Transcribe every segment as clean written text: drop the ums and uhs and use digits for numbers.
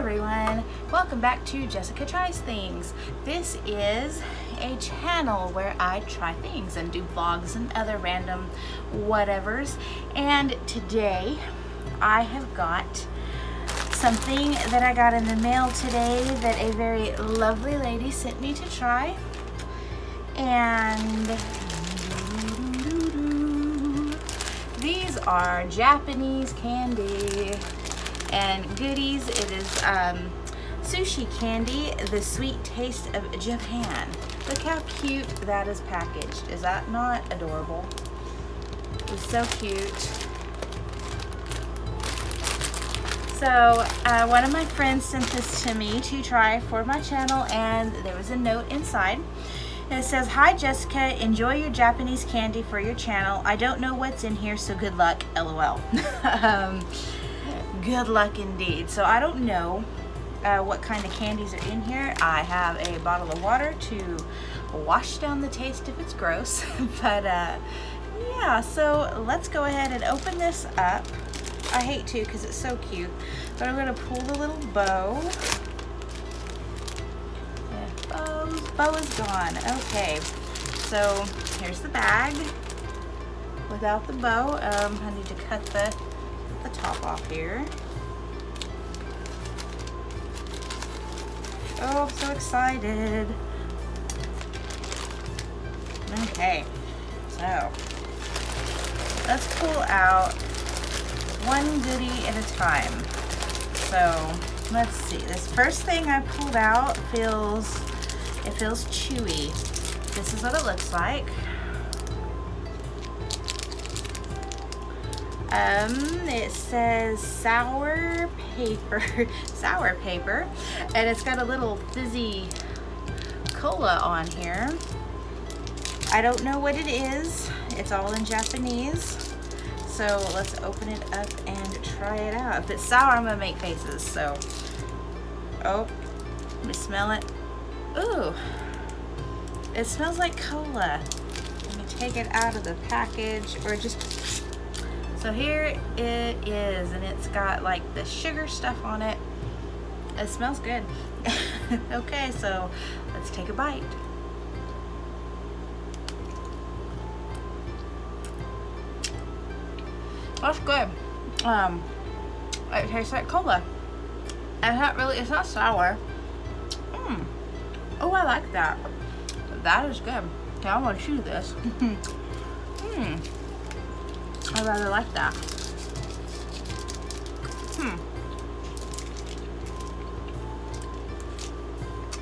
everyone, welcome back to Jessica Tries Things. This is a channel where I try things and do vlogs and other random whatevers. And today I have got something that I got in the mail today that a very lovely lady sent me to try. And these are Japanese candy and goodies. It is sushi candy, the sweet taste of Japan. Look how cute that is packaged. Is that not adorable? It's so cute. So one of my friends sent this to me to try for my channel, and there was a note inside. And it says, "Hi Jessica, enjoy your Japanese candy for your channel. I don't know what's in here, so good luck, LOL." Good luck indeed. So I don't know what kind of candies are in here. I have a bottle of water to wash down the taste if it's gross. But yeah, so let's go ahead and open this up. I hate to because it's so cute, but I'm going to pull the little bow. Bow is gone. Okay, so here's the bag without the bow. I need to cut the top off here. Oh, I'm so excited. Okay, so let's pull out one goodie at a time. So let's see, this first thing I pulled out feels chewy. This is what it looks like. It says sour paper, and it's got a little fizzy cola on here. I don't know what it is. It's all in Japanese. So let's open it up and try it out. If it's sour, I'm gonna make faces. So, oh, let me smell it. Ooh, it smells like cola. Let me take it out of the package, or just, so here it is, and it's got like the sugar stuff on it. It smells good. Okay, so let's take a bite. That's good. It tastes like cola. It's not sour. Oh, I like that. That is good. Okay, I'm gonna chew this. I rather like that.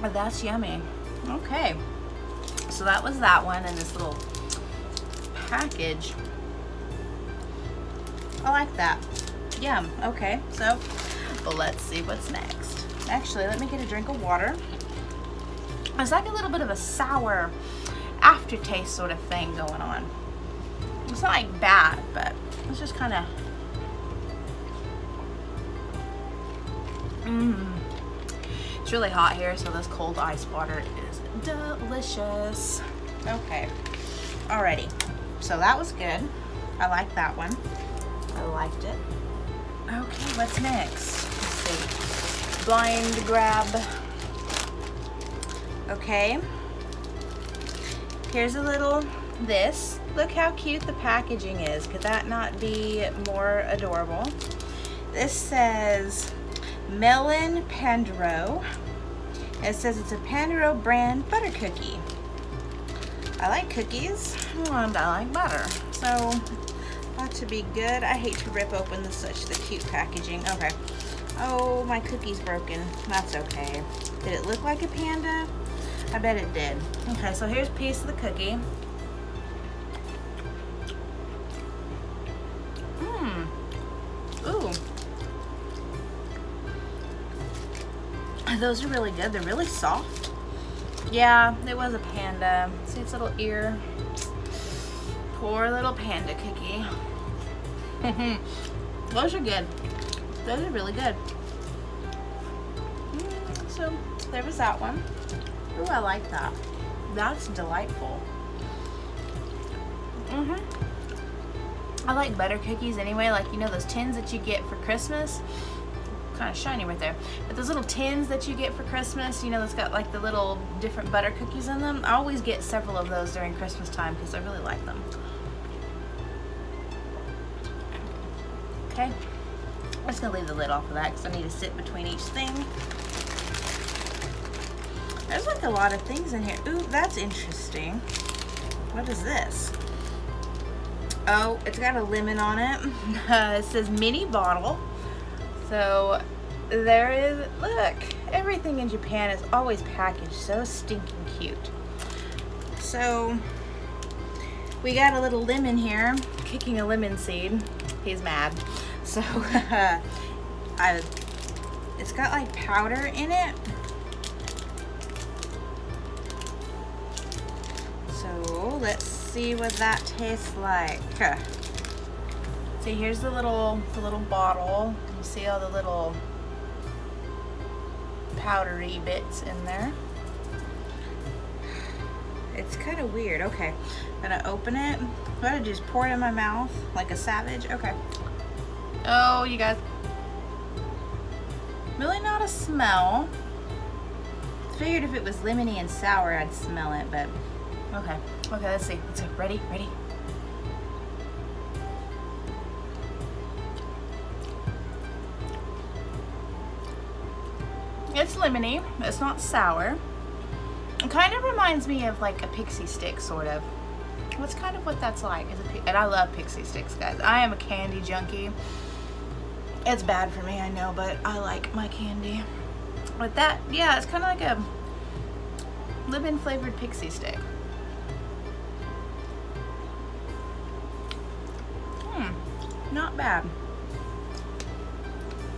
Oh, that's yummy. Okay, so that was that one in this little package. I like that. Yum. Okay, so let's see what's next. Actually, let me get a drink of water. It's like a little bit of a sour aftertaste sort of thing going on. It's not like bad, but it's just kind of It's really hot here, so this cold ice water is delicious. Okay, alrighty, so that was good. I like that one. I liked it. Okay, what's next? Let's see. Blind grab. Okay. Here's a little this. Look how cute the packaging is. Could that not be more adorable? This says Melon Pandero. It says it's a Pandero brand butter cookie. I like cookies and I like butter, so ought to be good. I hate to rip open the cute packaging. Okay. Oh, my cookie's broken. That's okay. Did it look like a panda? I bet it did. Okay, so here's a piece of the cookie. Ooh. Those are really good. They're really soft. Yeah, it was a panda. See its little ear? Poor little panda cookie. Those are good. Those are really good. So there was that one. Ooh, I like that. That's delightful. I like butter cookies anyway, like, you know, those tins that you get for Christmas. kind of shiny right there. But those little tins that you get for Christmas, you know, that's got like the little different butter cookies in them. I always get several of those during Christmas time because I really like them. Okay, I'm just gonna leave the lid off of that because I need to sit between each thing. There's like a lot of things in here. Ooh, that's interesting. What is this? Oh, it's got a lemon on it. It says mini bottle. So there is, look, everything in Japan is always packaged so stinking cute. So we got a little lemon here, kicking a lemon seed. He's mad. So it's got like powder in it. So let's see what that tastes like. See, here's the little bottle. You see all the little powdery bits in there. It's kind of weird. Okay, I'm gonna open it. I'm gonna just pour it in my mouth like a savage. Okay. Oh, you guys. Really not a smell. Figured if it was lemony and sour, I'd smell it, but okay. Okay, let's see. Let's see. Ready? Ready? It's lemony. It's not sour. It kind of reminds me of like a pixie stick, sort of. That's kind of what that's like. And I love pixie sticks, guys. I am a candy junkie. It's bad for me, I know, but I like my candy. But that, yeah, it's kind of like a lemon flavored pixie stick. Not bad.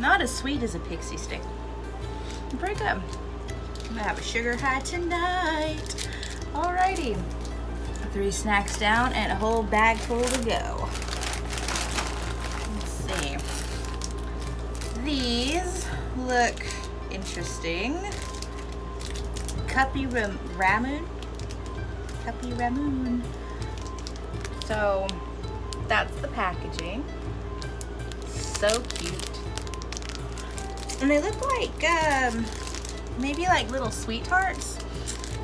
Not as sweet as a pixie stick. Pretty good. I'm gonna have a sugar high tonight. Alrighty. 3 snacks down and a whole bag full to go. Let's see. These look interesting. Cuppy Ramoon. Cuppy Ramoon. So that's the packaging. So cute. And they look like maybe like little sweethearts.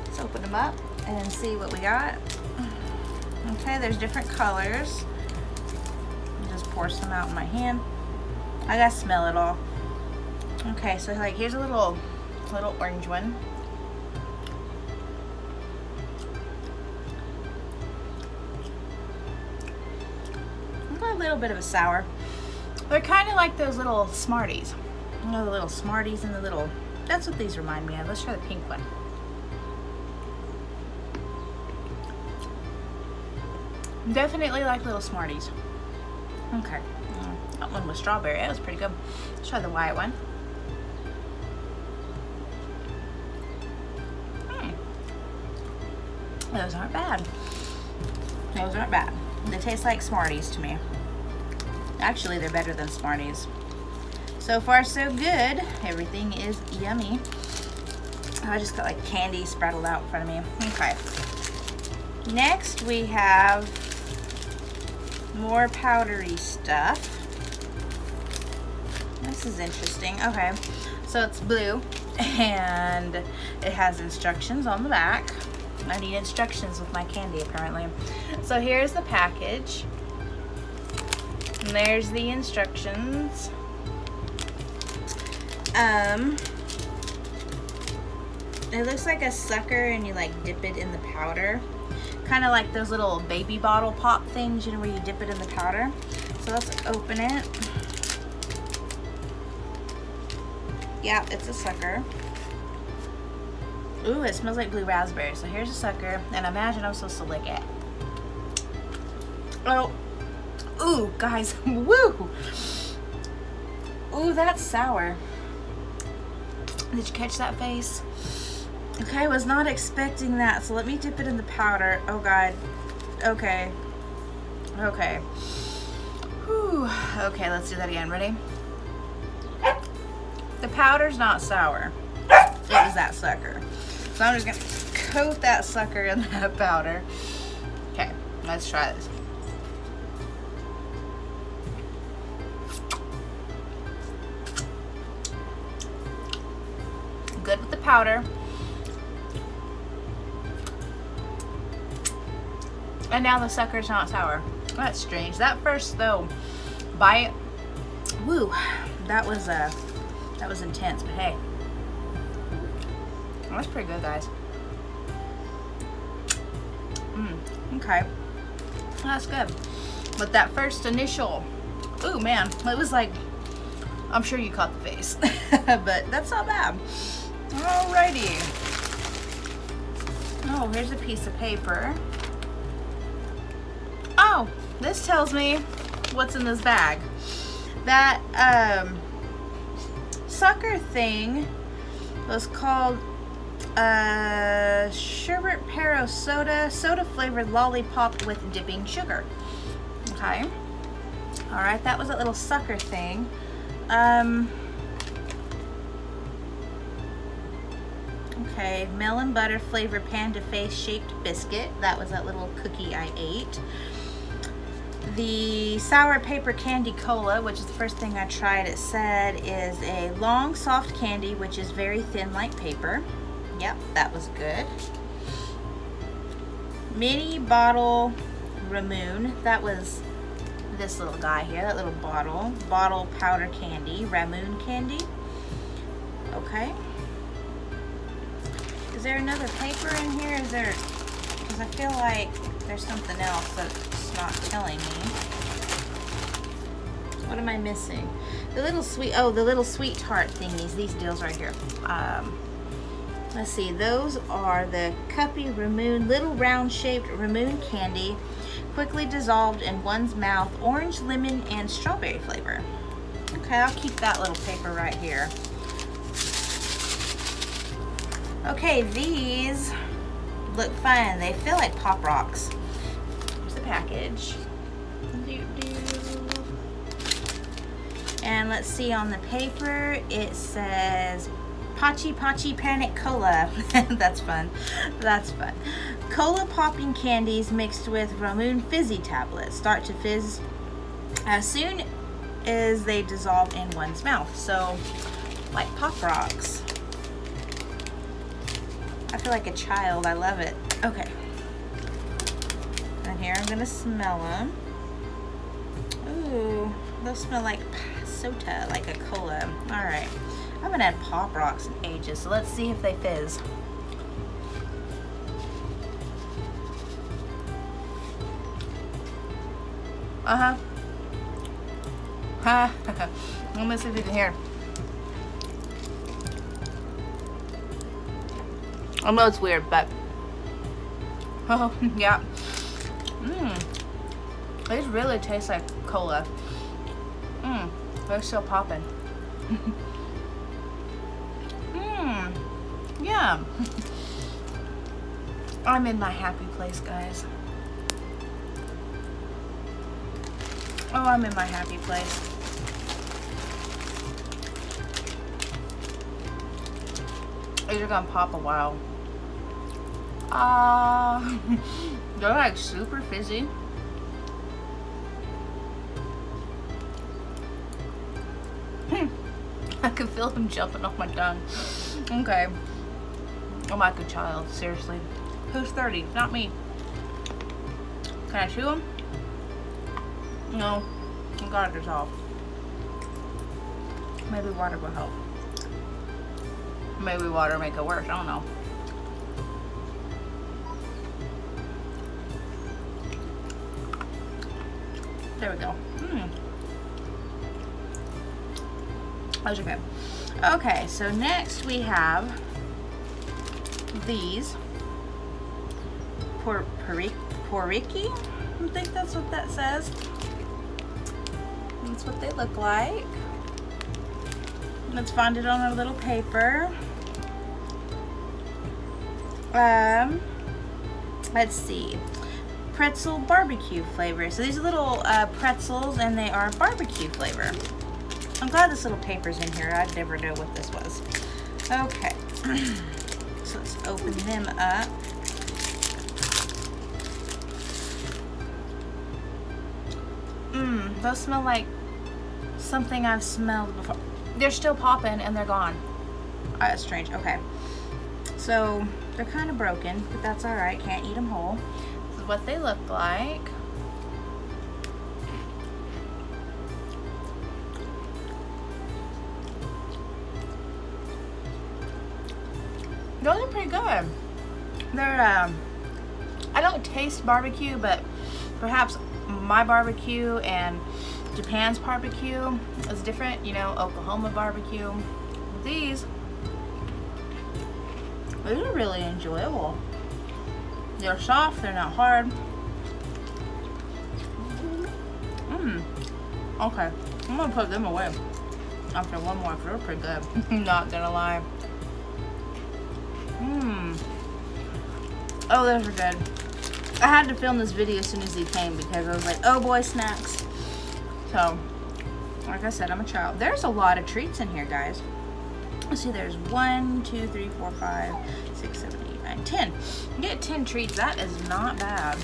Let's open them up and see what we got. Okay, there's different colors. I'll just pour some out in my hand. I gotta smell it all. Okay, so like here's a little orange one. Got a little bit of a sour. They're kind of like those little Smarties. You know, the little Smarties and the little, that's what these remind me of. Let's try the pink one. Definitely like little Smarties. Okay, that one was strawberry. That was pretty good. Let's try the white one. Those aren't bad. Those aren't bad. They taste like Smarties to me. Actually, they're better than Smarties. So far, so good. Everything is yummy. I just got like candy sprattled out in front of me. Okay. Next, we have more powdery stuff. This is interesting. Okay, so it's blue and it has instructions on the back. I need instructions with my candy apparently. So here's the package. And there's the instructions. It looks like a sucker and you like dip it in the powder. Kind of like those little baby bottle pop things, you know, where you dip it in the powder. So let's open it. Yeah, it's a sucker. Ooh, it smells like blue raspberry. So here's a sucker, and imagine I'm supposed to lick it. Oh, ooh, guys, woo! Ooh, that's sour. Did you catch that face? Okay, I was not expecting that, so let me dip it in the powder. Oh God, okay. Okay. Whew. Okay, let's do that again, ready? The powder's not sour. It was that sucker. So I'm just gonna coat that sucker in that powder. Okay, let's try this. powder. And now the sucker's not sour. That's strange. That first though bite, woo, that was intense, but hey. That's pretty good, guys. Okay. That's good. But that first initial, ooh man, it was like, I'm sure you caught the face. But that's not bad. Alrighty. Oh, here's a piece of paper. Oh, this tells me what's in this bag. That sucker thing was called sherbet pear soda flavored lollipop with dipping sugar. Okay. All right, that was a little sucker thing. Okay, melon butter flavored panda face shaped biscuit. That was that little cookie I ate. The sour paper candy cola, which is the first thing I tried, it said is a long soft candy which is very thin like paper. Yep, that was good. Mini bottle Ramoon. That was this little guy here, that little bottle powder candy, Ramoon candy. Okay. Is there another paper in here? Is there, because I feel like there's something else that's not telling me. What am I missing? The little sweet, oh, the little sweetheart thingies, these deals right here. Let's see, those are the cuppy Ramoon, little round shaped Ramoon candy, quickly dissolved in one's mouth, orange, lemon, and strawberry flavor. Okay, I'll keep that little paper right here. Okay, these look fun. They feel like Pop Rocks. Here's the package. And let's see, on the paper, it says Pachi Pachi Panic Cola. That's fun. That's fun. Cola popping candies mixed with Ramoon fizzy tablets. Start to fizz as soon as they dissolve in one's mouth. So, like Pop Rocks. I feel like a child. I love it. Okay. And here I'm gonna smell them. Ooh, those smell like soda, like a cola. All right. I haven't had Pop Rocks in ages, so let's see if they fizz. Let me see if you can hear. I know it's weird, but oh yeah. These really taste like cola. They're still popping. Yeah. I'm in my happy place, guys. Oh, I'm in my happy place. These are gonna pop a while. They're like super fizzy. I can feel them jumping off my tongue. Okay. I'm like a child, seriously. Who's 30? Not me. Can I chew them? No. I gotta dissolve. Maybe water will help. Maybe water make it worse. I don't know. There we go. Those are good. Okay, so next we have these poriki. I think that's what that says. That's what they look like. Let's find it on our little paper. Let's see. Pretzel barbecue flavor. So these are little pretzels, and they are barbecue flavor. I'm glad this little paper's in here. I'd never know what this was. Okay. So let's open them up. Those smell like something I've smelled before. They're still popping and they're gone. That's strange. Okay. So they're kind of broken, but that's all right. Can't eat them whole. This is what they look like. Those are pretty good. They're, I don't taste barbecue, but perhaps my barbecue and Japan's barbecue is different, you know, Oklahoma barbecue. These are really enjoyable. They're soft, they're not hard. Okay, I'm gonna put them away after one more, because they're pretty good. Not gonna lie. Oh, those are good. I had to film this video as soon as he came because I was like, oh boy, snacks. So, like I said, I'm a child. There's a lot of treats in here, guys. Let's see, there's 1, 2, 3, 4, 5, 6, 7, 8, 9, 10. You get 10 treats, that is not bad.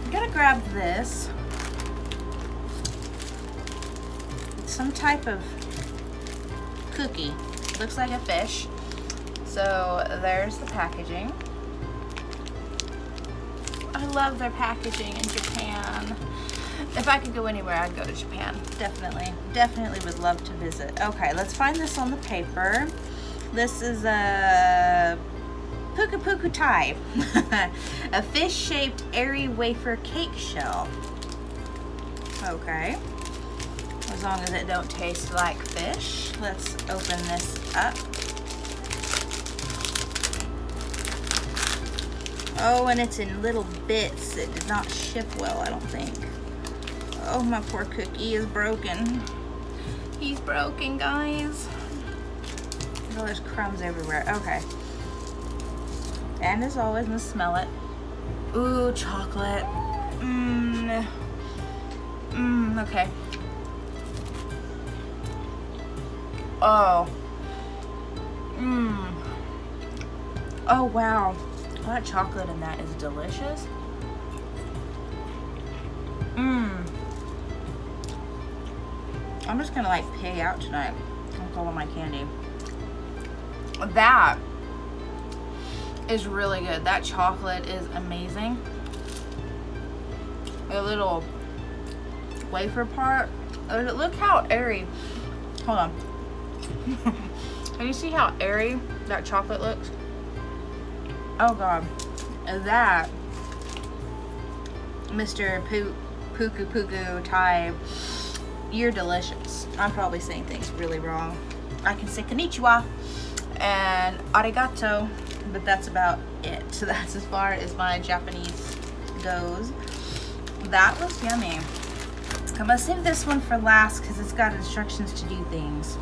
I'm gonna grab this. It's some type of cookie. Looks like a fish. So there's the packaging. I love their packaging in Japan. If I could go anywhere, I'd go to Japan. Definitely would love to visit. Okay, let's find this on the paper. This is a puku puku tai, a fish-shaped airy wafer cake shell. Okay, as long as it don't taste like fish. Let's open this up. Oh, and it's in little bits. It did not ship well, I don't think. Oh, my poor cookie is broken. He's broken, guys. Oh, there's crumbs everywhere. Okay. And as always, I'm gonna smell it. Ooh, chocolate. Okay. Oh. Oh, wow. That chocolate in that is delicious. I'm just gonna like pay out tonight with all of my candy. That is really good. That chocolate is amazing. The little wafer part. Look how airy. Hold on. Can you see how airy that chocolate looks? Oh God, that Mr. Puku Puku Tai, you're delicious. I'm probably saying things really wrong. I can say konnichiwa and arigato, but that's about it. So that's as far as my Japanese goes. That was yummy. I'm gonna save this one for last because it's got instructions to do things.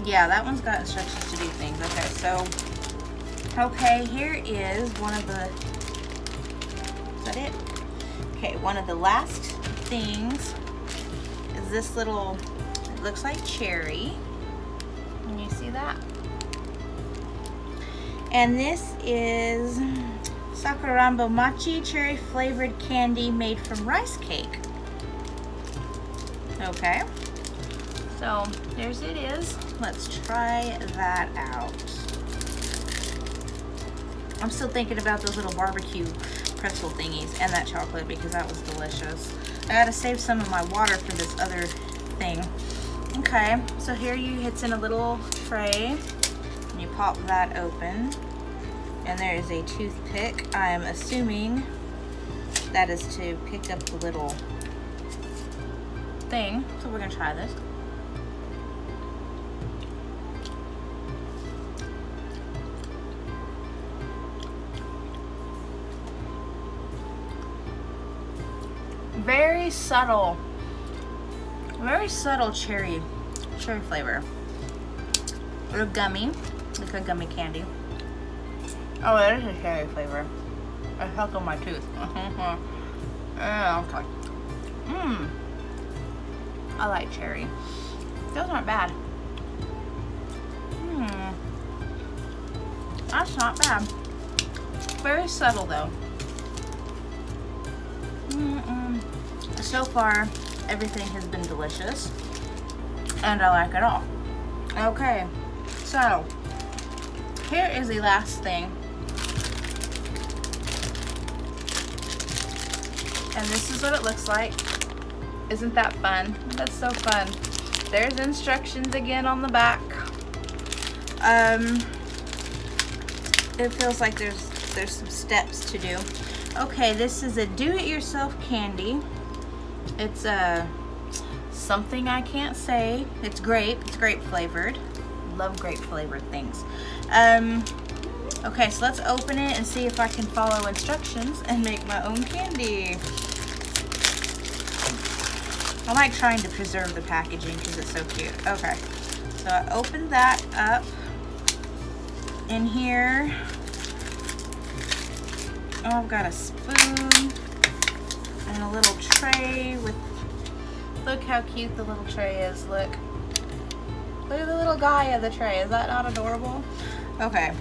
Yeah, that one's got instructions to do things. Okay, so, okay, here is one of the, is that it? Okay, one of the last things is this little, it looks like cherry. Can you see that? And this is Sakurambo Mochi cherry flavored candy made from rice cake. Okay. So there's it is. Let's try that out. I'm still thinking about those little barbecue pretzel thingies and that chocolate because that was delicious. I gotta save some of my water for this other thing. Okay, so here it's in a little tray and you pop that open and there is a toothpick. I'm assuming that is to pick up the little thing. So we're gonna try this. Very subtle cherry flavor. Or gummy, like a gummy candy. Oh, that is a cherry flavor. It stuck on my tooth. Yeah, okay. I like cherry. Those aren't bad. That's not bad. Very subtle though. So far, everything has been delicious. and I like it all. Okay, so here is the last thing, and this is what it looks like. Isn't that fun? That's so fun. There's instructions again on the back. It feels like there's some steps to do. Okay, this is a do-it-yourself candy. It's something I can't say. It's grape flavored. Love grape flavored things. Okay, so let's open it and see if I can follow instructions and make my own candy. I like trying to preserve the packaging because it's so cute. Okay, so I opened that up. In here, oh, I've got a spoon and a little tray with, look how cute the little tray is. Look at the little guy of the tray. Is that not adorable? Okay,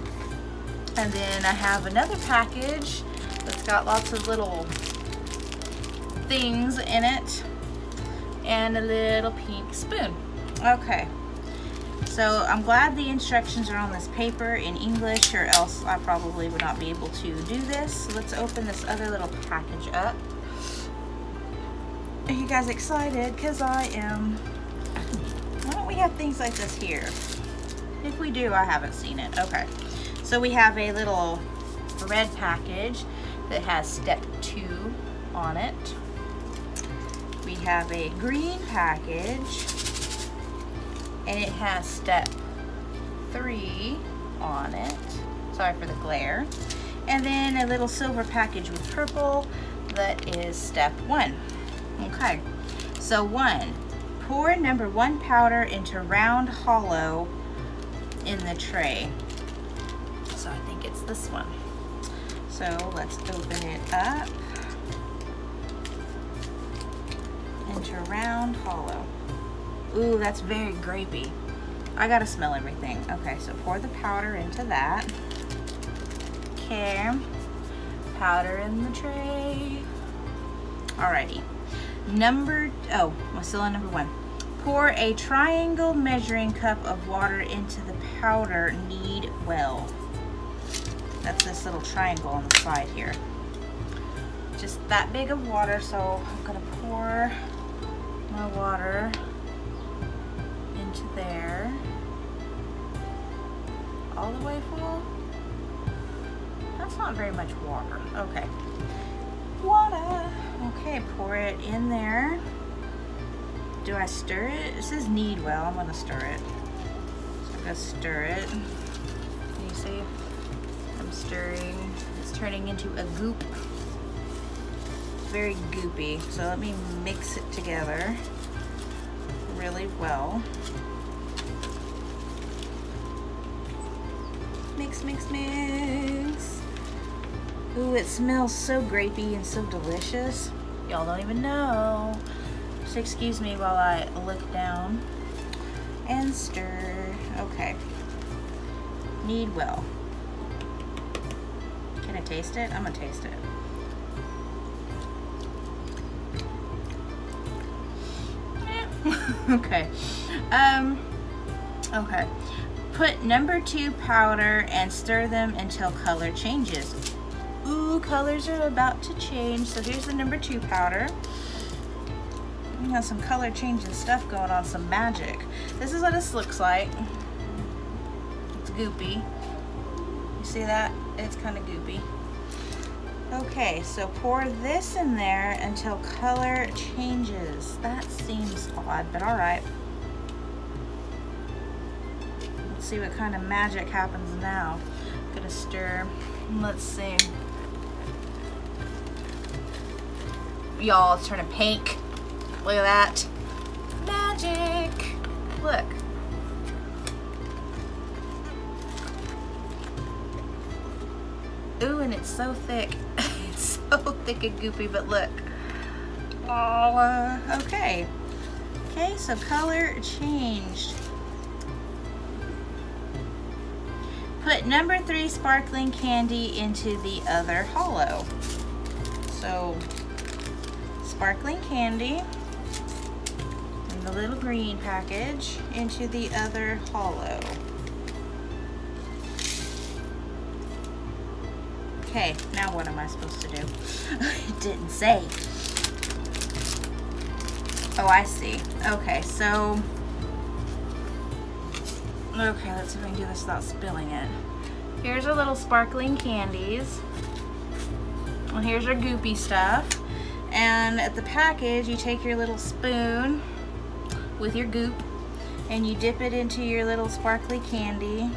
and then I have another package that's got lots of little things in it and a little pink spoon. Okay, so I'm glad the instructions are on this paper in English, or else I probably would not be able to do this. So let's open this other little package up. Are you guys excited? Because I am. Why don't we have things like this here? If we do, I haven't seen it. Okay, so we have a little red package that has step 2 on it. We have a green package and it has step 3 on it. Sorry for the glare. And then a little silver package with purple that is step 1. Okay, so 1, pour number 1 powder into round hollow in the tray. So I think it's this one. So let's open it up. Into round hollow. Ooh, that's very grapey. I gotta smell everything. Okay, so pour the powder into that. Okay, powder in the tray. Alrighty. I'm still on number 1. Pour a triangle measuring cup of water into the powder, knead well. That's this little triangle on the side here. Just that big of water, so I'm gonna pour my water into there. All the way full? That's not very much water. Okay. Water. Okay, pour it in there. Do I stir it? It says knead well. I'm gonna stir it. So I'm gonna stir it. Can you see? I'm stirring. It's turning into a goop. Very goopy. So let me mix it together really well. Mix, mix, mix. Ooh, it smells so grapey and so delicious. Y'all don't even know. Just excuse me while I look down and stir. Okay. Knead well. Can I taste it? I'm gonna taste it. Okay. Okay. Put number 2 powder and stir them until color changes. Ooh, colors are about to change. So here's the number 2 powder. We got some color changing stuff going on, some magic. This is what this looks like. It's goopy. You see that? It's kind of goopy. Okay, so pour this in there until color changes. That seems odd, but all right. Let's see what kind of magic happens now. I'm gonna stir. Let's see. Y'all, it's turning pink. Look at that. Magic. Look. Ooh, and it's so thick. It's so thick and goopy, but look. Oh, okay. Okay, so color changed. Put number 3 sparkling candy into the other hollow. So, sparkling candy in the little green package into the other hollow. Okay, now what am I supposed to do? It didn't say. Oh, I see. Okay, so... Okay, let's see if I can do this without spilling it. Here's our little sparkling candies. And here's our goopy stuff. And at the package, you take your little spoon with your goop and you dip it into your little sparkly candy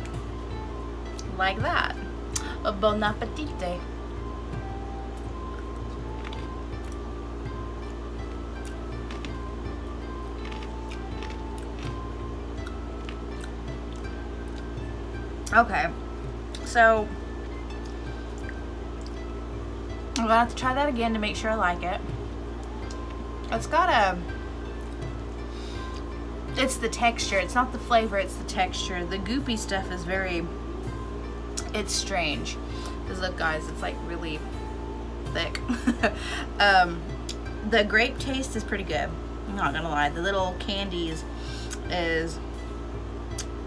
like that. Bon appetite. Okay, so I'm gonna have to try that again to make sure I like it. It's got a, it's the texture, it's not the flavor, it's the texture. The goopy stuff is very, it's strange. Because look guys, it's like really thick. The grape taste is pretty good, I'm not gonna lie. The little candies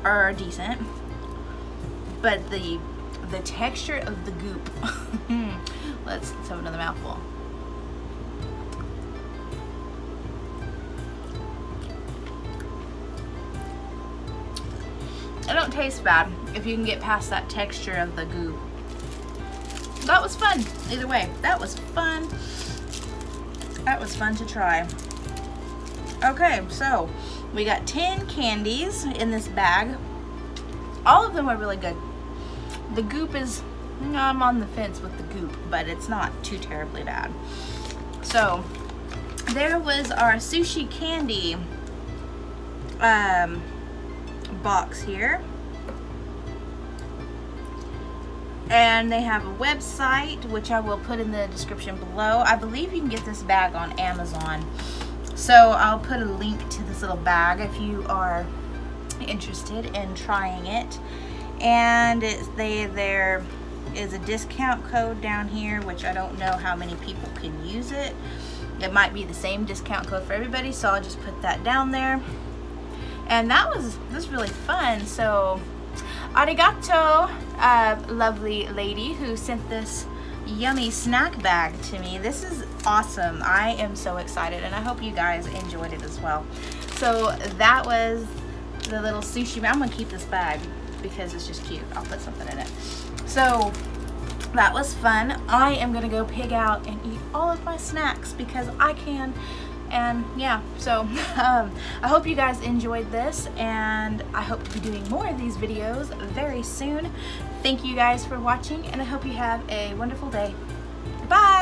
are decent. But the texture of the goop, let's have another mouthful. It don't taste bad if you can get past that texture of the goop. That was fun, either way. That was fun. That was fun to try. Okay, so we got 10 candies in this bag. All of them are really good. The goop is, I'm on the fence with the goop, but it's not too terribly bad. So, there was our sushi candy box here. And they have a website, which I will put in the description below. I believe you can get this bag on Amazon. So, I'll put a link to this little bag if you are interested in trying it. And there is a discount code down here, which I don't know how many people can use it. It might be the same discount code for everybody, so I'll just put that down there. And that was really fun. So arigato, lovely lady who sent this yummy snack bag to me. This is awesome. I am so excited, and I hope you guys enjoyed it as well. So that was the little sushi. I'm gonna keep this bag because it's just cute. I'll put something in it. So that was fun. I am gonna go pig out and eat all of my snacks because I can. And yeah, so I hope you guys enjoyed this, and I hope to be doing more of these videos very soon. Thank you guys for watching, and I hope you have a wonderful day. Bye.